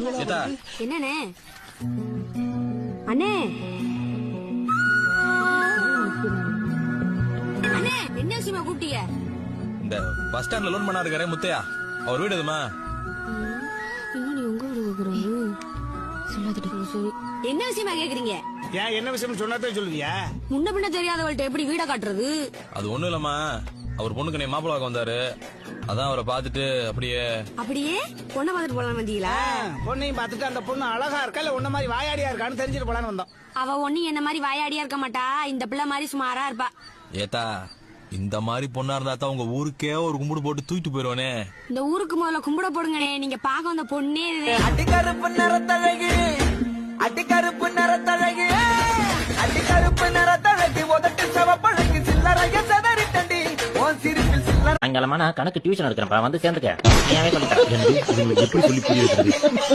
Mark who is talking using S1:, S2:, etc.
S1: என்னண்ணே அண்ணே அண்ணே என்ன விஷயமா கூப்பிட்டீங்க?
S2: இந்த பஸ் ஸ்டாண்ட்ல லோன் பண்ணா இருக்காரே முத்தையா, அவர் வீடு எதுமா?
S1: நீ உங்க வீடு கேக்குறாரு சொல்லாதீங்க. சரி என்ன விஷயமா கேக்குறீங்க?
S3: ஏன் என்ன விஷயம் சொன்னாதான் சொல்லுவியா?
S1: முன்ன பின்ன தெரியாதவள்கிட்ட எப்படி வீட காட்டுறது?
S2: அது ஒண்ணும் இல்லம்மா, அவர் பொண்ணுக்கு நீ மாப்பிள்ளை பார்க்க வந்தாரு, அதான் அவரை பாத்துட்டு அப்படியே
S1: பொண்ணை பாத்துட்டு போலாம் வந்தீங்களா?
S3: பொண்ணையும் பாத்துட்டு அந்த பொண்ணு அழகா இருக்கா இல்ல உன்ன மாதிரி வாயாடியா இருக்கான்னு தெரிஞ்சுட்டு போலான்னு வந்தோம்.
S1: அவ ஒண்ணு என்ன மாதிரி வாயாடியா இருக்க மாட்டா, இந்த பிள்ளை மாதிரி சுமாரா இருப்பா.
S2: ஏத்தா இந்த மாதிரி பொண்ணா இருந்தா தான் உங்க ஊருக்கே ஒரு கும்பிடு போட்டு தூக்கிட்டு போயிருவானே.
S1: இந்த ஊருக்கு முதல்ல கும்பிட போடுங்கண்ணே, நீங்க பாக்க வந்த பொண்ணே
S4: அடிக்கருப்பு நிறத்தழகு, அடிக்கருப்பு நிறத்தழகு, அடிக்கருப்பு நிறத்தழகு, உதட்டு சவப்பழகு, சில்லறைய சதறிட்டண்டி உன் சிரிப்பில் சில்லறை.
S5: அங்கலமா நான் கணக்கு டியூஷன் எடுக்கிறேன்ப்பா, வந்து சேர்ந்துக்க. எப்படி சொல்லி புரிய வைக்கிறது?